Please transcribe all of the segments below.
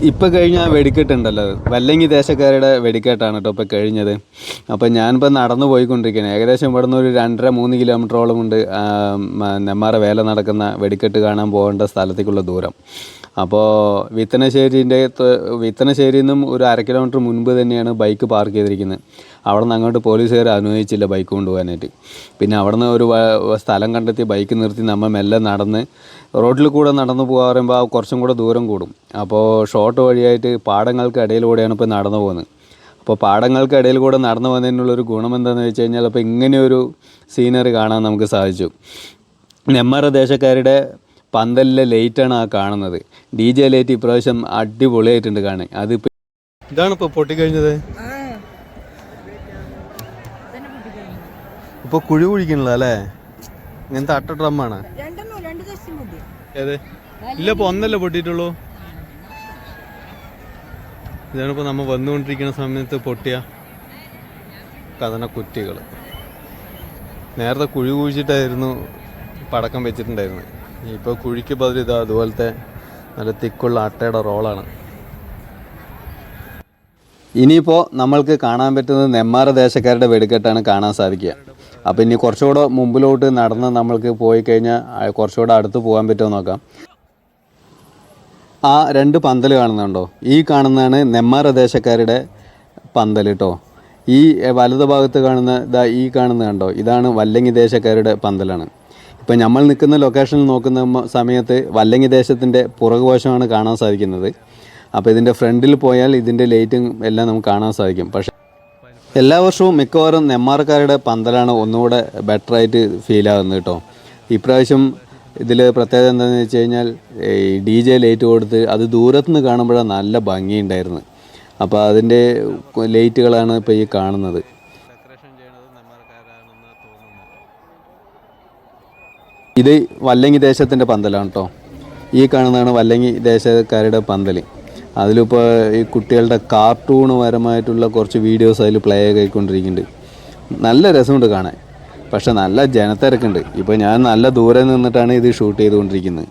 ഇപ്പോൾ കഴിഞ്ഞ വെടിക്കെട്ടുണ്ടല്ലോ, വല്ലങ്ങി ദേശക്കാരുടെ വെടിക്കെട്ടാണ് കേട്ടോ ഇപ്പോൾ കഴിഞ്ഞത്. അപ്പോൾ ഞാനിപ്പോൾ നടന്നു പോയിക്കൊണ്ടിരിക്കുകയാണ്. ഏകദേശം ഇവിടുന്ന് ഒരു 2.5-3 കിലോമീറ്ററോളം ഉണ്ട് നെന്മാറ വേല നടക്കുന്ന വെടിക്കെട്ട് കാണാൻ പോകേണ്ട സ്ഥലത്തേക്കുള്ള ദൂരം. അപ്പോൾ വിത്തനശ്ശേരിയിൽ നിന്നും ഒരു 1/2 കിലോമീറ്റർ മുൻപ് തന്നെയാണ് ബൈക്ക് പാർക്ക് ചെയ്തിരിക്കുന്നത്. അവിടെ നിന്ന് അങ്ങോട്ട് പോലീസുകാർ അനുവദിച്ചില്ല ബൈക്ക് കൊണ്ടുപോകാനായിട്ട്. പിന്നെ അവിടെ നിന്ന് ഒരു സ്ഥലം കണ്ടെത്തി ബൈക്ക് നിർത്തി നമ്മൾ മെല്ലെ നടന്ന് റോഡിൽ കൂടെ നടന്നു പോകാൻ പറയുമ്പോൾ കുറച്ചും കൂടെ ദൂരം കൂടും. അപ്പോൾ ഷോർട്ട് വഴിയായിട്ട് പാടങ്ങൾക്ക് ഇടയിലൂടെയാണ് ഇപ്പോൾ നടന്നു പോകുന്നത്. അപ്പോൾ പാടങ്ങൾക്ക് ഇടയിൽ കൂടെ നടന്നു പോകുന്നതിനുള്ളൊരു ഗുണം എന്താണെന്ന് വെച്ച് കഴിഞ്ഞാൽ അപ്പോൾ ഇങ്ങനെയൊരു സീനറി കാണാൻ നമുക്ക് സാധിച്ചു. നെന്മാറ ദേശക്കാരുടെ പന്തലിലെ ലൈറ്റാണ് ആ കാണുന്നത്. DJ ലൈറ്റ് ഇപ്രാവശ്യം അടിപൊളിയായിട്ടുണ്ട് കാണാൻ. അതിപ്പോൾ ഇതാണ് ഇപ്പോൾ പൊട്ടിക്കഴിഞ്ഞത്. ഇപ്പോൾ കുഴി കുഴിക്കണില്ല അല്ലേ? ഇങ്ങനത്തെ അട്ട ഡ്രമ്മാണ്. ഏത് ഇല്ല, ഇപ്പോൾ ഒന്നല്ലേ പൊട്ടിയിട്ടുള്ളൂ. ഇതാണിപ്പോൾ നമ്മൾ വന്നുകൊണ്ടിരിക്കുന്ന സമയത്ത് പൊട്ടിയ കഥന കുറ്റികൾ. നേരത്തെ കുഴി കുഴിച്ചിട്ടായിരുന്നു പടക്കം വെച്ചിട്ടുണ്ടായിരുന്നത്. ഇപ്പോൾ കുഴിക്ക് പതിൽ ഇതാ അതുപോലത്തെ നല്ല തിക്കുള്ള അട്ടയുടെ റോളാണ്. ഇനിയിപ്പോൾ നമ്മൾക്ക് കാണാൻ പറ്റുന്നത് നെന്മാറ ദേശക്കാരുടെ വെടിക്കെട്ടാണ് കാണാൻ സാധിക്കുക. അപ്പോൾ ഇനി കുറച്ചുകൂടെ മുമ്പിലോട്ട് നടന്ന് നമ്മൾക്ക് പോയി കഴിഞ്ഞാൽ കുറച്ചുകൂടെ അടുത്ത് പോകാൻ പറ്റുമോ നോക്കാം. ആ 2 പന്തൽ കാണുന്നുണ്ടോ? ഈ കാണുന്നതാണ് നെന്മാറ ദേശക്കാരുടെ പന്തൽ കേട്ടോ. ഈ വലതു ഭാഗത്ത് കാണുന്ന ഈ കാണുന്നത് കണ്ടോ, ഇതാണ് വല്ലങ്ങി ദേശക്കാരുടെ പന്തലാണ്. ഇപ്പം നമ്മൾ നിൽക്കുന്ന ലൊക്കേഷനിൽ നോക്കുന്ന സമയത്ത് വല്ലങ്ങി ദേശത്തിൻ്റെ പുറകുവശമാണ് കാണാൻ സാധിക്കുന്നത്. അപ്പോൾ ഇതിൻ്റെ ഫ്രണ്ടിൽ പോയാൽ ഇതിൻ്റെ ലൈറ്റും എല്ലാം നമുക്ക് കാണാൻ സാധിക്കും. പക്ഷേ എല്ലാ വർഷവും മിക്കവാറും നെന്മാറക്കാരുടെ പന്തലാണ് ഒന്നുകൂടെ ബെറ്ററായിട്ട് ഫീലാകുന്നത് കേട്ടോ. ഇപ്രാവശ്യം ഇതിൽ പ്രത്യേകത എന്താണെന്ന് വെച്ച് കഴിഞ്ഞാൽ DJ ലൈറ്റ് കൊടുത്ത് അത് ദൂരത്തുനിന്ന് കാണുമ്പോഴാണ് നല്ല ഭംഗിയുണ്ടായിരുന്നു. അപ്പോൾ അതിൻ്റെ ലൈറ്റുകളാണ് ഇപ്പോൾ ഈ കാണുന്നത്. ഇത് വല്ലങ്ങി ദേശത്തിൻ്റെ പന്തലാണ് കേട്ടോ. ഈ കാണുന്നതാണ് വല്ലങ്ങി ദേശക്കാരുടെ പന്തൽ. അതിലിപ്പോൾ ഈ കുട്ടികളുടെ കാർട്ടൂൺ പരമായിട്ടുള്ള കുറച്ച് വീഡിയോസ് അതിൽ പ്ലേ ആയിക്കൊണ്ടിരിക്കുന്നുണ്ട്. നല്ല രസമുണ്ട് കാണാൻ. പക്ഷെ നല്ല ജനത്തിരക്കുണ്ട്. ഇപ്പോൾ ഞാൻ നല്ല ദൂരെ നിന്നിട്ടാണ് ഇത് ഷൂട്ട് ചെയ്തുകൊണ്ടിരിക്കുന്നത്.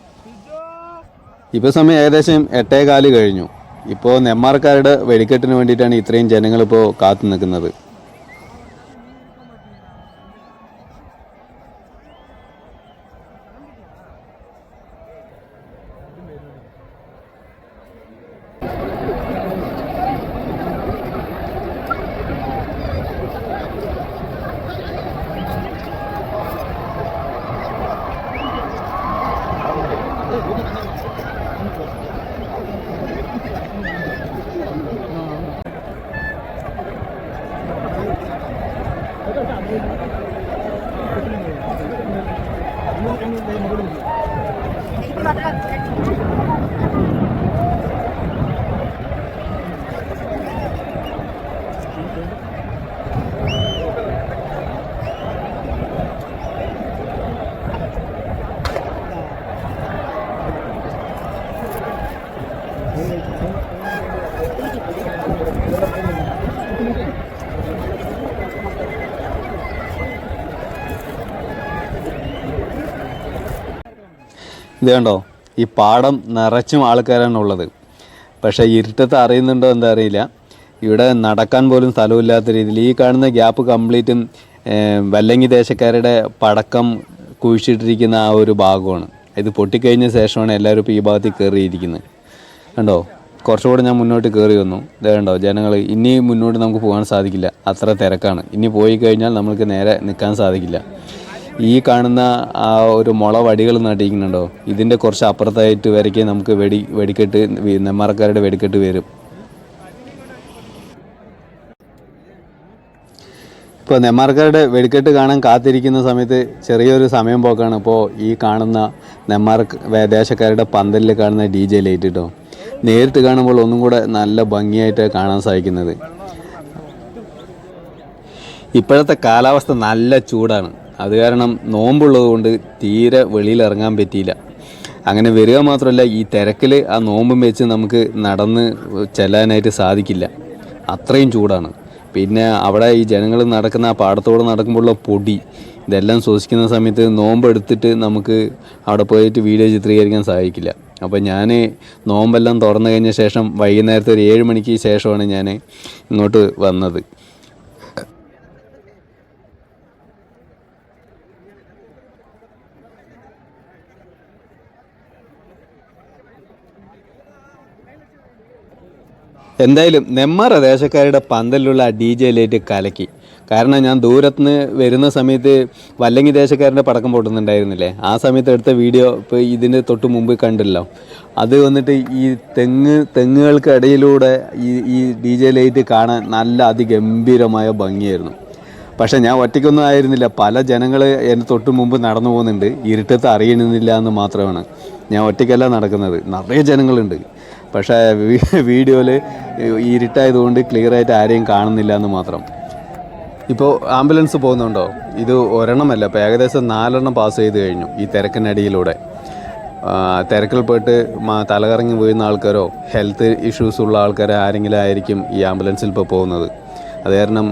ഇപ്പോൾ സമയം ഏകദേശം 8:15 കഴിഞ്ഞു. ഇപ്പോൾ നെന്മാറക്കാരുടെ വെടിക്കെട്ടിന് വേണ്ടിയിട്ടാണ് ഇത്രയും ജനങ്ങളിപ്പോൾ കാത്തു നിൽക്കുന്നത്. ഇത് കണ്ടോ, ഈ പാടം നിറച്ചും ആൾക്കാരാണുള്ളത്. പക്ഷേ ഇരുട്ടത്ത് അറിയുന്നുണ്ടോ എന്താ അറിയില്ല, ഇവിടെ നടക്കാൻ പോലും സ്ഥലമില്ലാത്ത രീതിയിൽ ഈ കാണുന്ന ഗ്യാപ്പ് കംപ്ലീറ്റും വല്ലങ്ങി ദേശക്കാരുടെ പടക്കം കുഴിച്ചിട്ടിരിക്കുന്ന ആ ഒരു ഭാഗമാണ്. ഇത് പൊട്ടിക്കഴിഞ്ഞ ശേഷമാണ് എല്ലാവരും ഇപ്പോൾ ഈ ഭാഗത്ത് കയറിയിരിക്കുന്നത്. കണ്ടോ, കുറച്ചുകൂടെ ഞാൻ മുന്നോട്ട് കയറി വന്നു. ഇത് കണ്ടോ ജനങ്ങൾ. ഇനി മുന്നോട്ട് നമുക്ക് പോകാൻ സാധിക്കില്ല, അത്ര തിരക്കാണ്. ഇനി പോയി കഴിഞ്ഞാൽ നമുക്ക് നേരെ നിൽക്കാൻ സാധിക്കില്ല. ഈ കാണുന്ന ആ ഒരു മുള വടികൾ നട്ടിരിക്കുന്നുണ്ടോ, ഇതിൻ്റെ കുറച്ച് അപ്പുറത്തായിട്ട് വരയ്ക്ക് നമുക്ക് വെടിക്കെട്ട് നെന്മാറക്കാരുടെ വെടിക്കെട്ട് വരും. ഇപ്പോൾ നെന്മാറക്കാരുടെ വെടിക്കെട്ട് കാണാൻ കാത്തിരിക്കുന്ന സമയത്ത് ചെറിയൊരു സമയം പോക്കാണ് ഇപ്പോൾ ഈ കാണുന്ന നെന്മാറ ദേശക്കാരുടെ പന്തലിൽ കാണുന്ന DJ ലൈറ്റ് കേട്ടോ. നേരിട്ട് കാണുമ്പോൾ ഒന്നും കൂടെ നല്ല ഭംഗിയായിട്ട് കാണാൻ സാധിക്കുന്നത്. ഇപ്പോഴത്തെ കാലാവസ്ഥ നല്ല ചൂടാണ്. അത് കാരണം നോമ്പുള്ളത് കൊണ്ട് തീരെ വെളിയിൽ ഇറങ്ങാൻ പറ്റിയില്ല. അങ്ങനെ വരിക മാത്രമല്ല, ഈ തിരക്കിൽ ആ നോമ്പും വെച്ച് നമുക്ക് നടന്ന് ചെല്ലാനായിട്ട് സാധിക്കില്ല, അത്രയും ചൂടാണ്. പിന്നെ അവിടെ ഈ ജനങ്ങൾ നടക്കുന്ന ആ പാടത്തോടെ നടക്കുമ്പോഴുള്ള പൊടി ഇതെല്ലാം ശ്വസിക്കുന്ന സമയത്ത് നോമ്പെടുത്തിട്ട് നമുക്ക് അവിടെ പോയിട്ട് വീഡിയോ ചിത്രീകരിക്കാൻ സാധിക്കില്ല. അപ്പോൾ ഞാൻ നോമ്പെല്ലാം തുറന്നു കഴിഞ്ഞ ശേഷം വൈകുന്നേരത്തെ ഒരു 7 മണിക്ക് ശേഷമാണ് ഞാൻ ഇങ്ങോട്ട് വന്നത്. എന്തായാലും നെന്മാറ ദേശക്കാരുടെ പന്തലിലുള്ള ഡി ജെ ലൈറ്റ് കലക്കി. കാരണം ഞാൻ ദൂരത്തുനിന്ന് വരുന്ന സമയത്ത് വല്ലങ്ങി ദേശക്കാരൻ്റെ പടക്കം പൊട്ടുന്നുണ്ടായിരുന്നില്ലേ, ആ സമയത്ത് എടുത്ത വീഡിയോ ഇപ്പോൾ ഇതിന് തൊട്ട് മുമ്പ് കണ്ടല്ലോ. അത് വന്നിട്ട് ഈ തെങ്ങുകൾക്ക് ഇടയിലൂടെ ഈ ഡി ജെ ലൈറ്റ് കാണാൻ നല്ല അതിഗംഭീരമായ ഭംഗിയായിരുന്നു. പക്ഷേ ഞാൻ ഒറ്റയ്ക്കൊന്നും ആയിരുന്നില്ല, പല ജനങ്ങൾ എൻ്റെ തൊട്ട് മുമ്പ് നടന്നു പോകുന്നുണ്ട്. ഇരുട്ടത്ത് അറിയണമെന്നില്ല എന്ന് മാത്രമാണ്. ഞാൻ ഒറ്റയ്ക്കല്ല നടക്കുന്നത്, നിറയെ ജനങ്ങളുണ്ട്. പക്ഷേ വീഡിയോയിൽ ഇരുട്ടായതുകൊണ്ട് ക്ലിയറായിട്ട് ആരെയും കാണുന്നില്ല എന്ന് മാത്രം. ഇപ്പോൾ ആംബുലൻസ് പോകുന്നുണ്ടോ? ഇത് ഒരെണ്ണമല്ല, ഇപ്പോൾ ഏകദേശം 4 പാസ് ചെയ്ത് കഴിഞ്ഞു ഈ തിരക്കിനടിയിലൂടെ. തിരക്കിൽ പോയിട്ട് തലകറങ്ങി വീഴുന്ന ആൾക്കാരോ ഹെൽത്ത് ഇഷ്യൂസ് ഉള്ള ആൾക്കാരോ ആരെങ്കിലും ആയിരിക്കും ഈ ആംബുലൻസിൽ ഇപ്പോൾ പോകുന്നത്. അത് കാരണം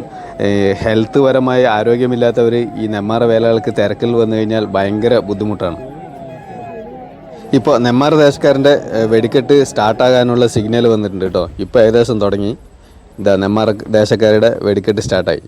ഹെൽത്ത് പരമായി ആരോഗ്യമില്ലാത്തവർ ഈ നെന്മാറ വേലകൾക്ക് തിരക്കിൽ വന്നു കഴിഞ്ഞാൽ ഭയങ്കര ബുദ്ധിമുട്ടാണ്. ഇപ്പോൾ നെന്മാറ ദേശക്കാരൻ്റെ വെടിക്കെട്ട് സ്റ്റാർട്ടാകാനുള്ള സിഗ്നൽ വന്നിട്ടുണ്ട് കേട്ടോ. ഇപ്പോൾ ഏകദേശം തുടങ്ങി. ഇതാ നെന്മാറ ദേശക്കാരുടെ വെടിക്കെട്ട് സ്റ്റാർട്ടായി.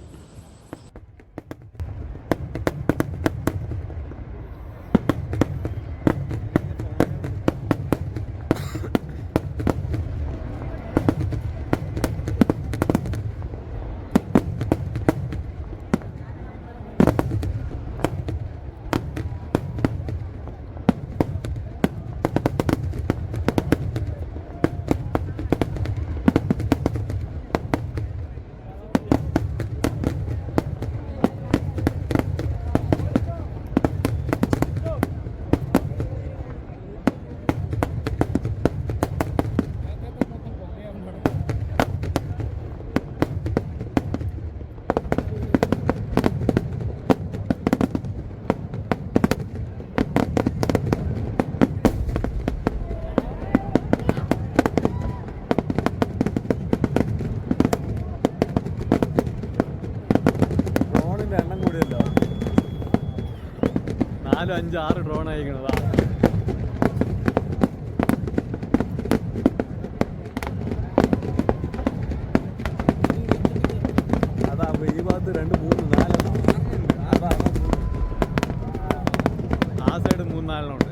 എണ്ണം കൂടിയല്ലോ, 4, 5, 6 ഡ്രോൺ അയക്കണതാ. അതാ ഈ ഭാഗത്ത് 2, 3, 4 ആ സൈഡ് 3, 4 ഉണ്ട്.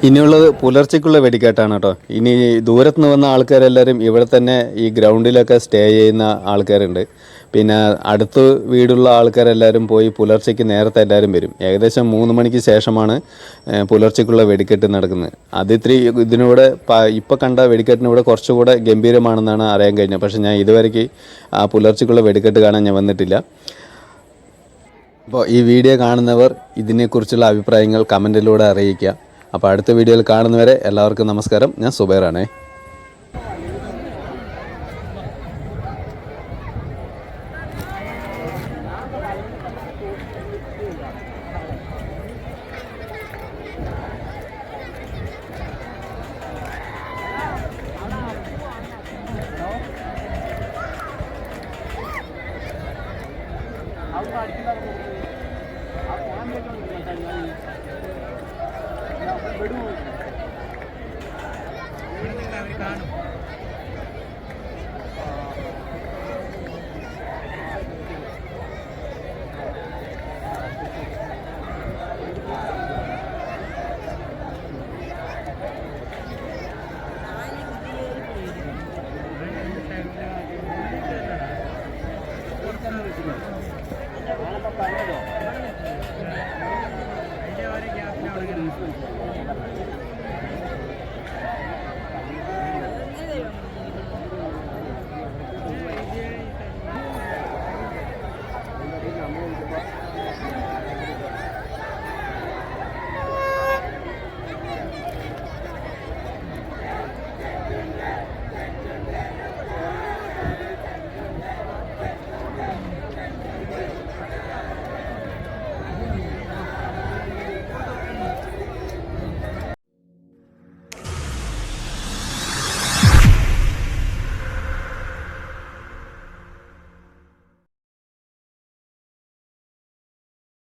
ഇനിയുള്ളത് പുലർച്ചയ്ക്കുള്ള വെടിക്കെട്ടാണ് കേട്ടോ. ഇനി ദൂരത്ത് നിന്ന് വന്ന ആൾക്കാരെല്ലാവരും ഇവിടെ തന്നെ ഈ ഗ്രൗണ്ടിലൊക്കെ സ്റ്റേ ചെയ്യുന്ന ആൾക്കാരുണ്ട്. പിന്നെ അടുത്ത് വീടുള്ള ആൾക്കാരെല്ലാവരും പോയി പുലർച്ചയ്ക്ക് നേരത്തെ എല്ലാവരും വരും. ഏകദേശം 3 മണിക്ക് ശേഷമാണ് പുലർച്ചയ്ക്കുള്ള വെടിക്കെട്ട് നടക്കുന്നത്. അത് ഇത്തിരി ഇതിനൂടെ ഇപ്പോൾ കണ്ട വെടിക്കെട്ടിനൂടെ കുറച്ചുകൂടെ ഗംഭീരമാണെന്നാണ് അറിയാൻ കഴിഞ്ഞത്. പക്ഷേ ഞാൻ ഇതുവരെയ്ക്ക് ആ പുലർച്ചയ്ക്കുള്ള വെടിക്കെട്ട് കാണാൻ ഞാൻ വന്നിട്ടില്ല. അപ്പോൾ ഈ വീഡിയോ കാണുന്നവർ ഇതിനെക്കുറിച്ചുള്ള അഭിപ്രായങ്ങൾ കമൻറ്റിലൂടെ അറിയിക്കുക. അപ്പോൾ അടുത്ത വീഡിയോയിൽ കാണുന്നവരെ എല്ലാവർക്കും നമസ്കാരം. ഞാൻ സുബൈറാണേ. കാണും.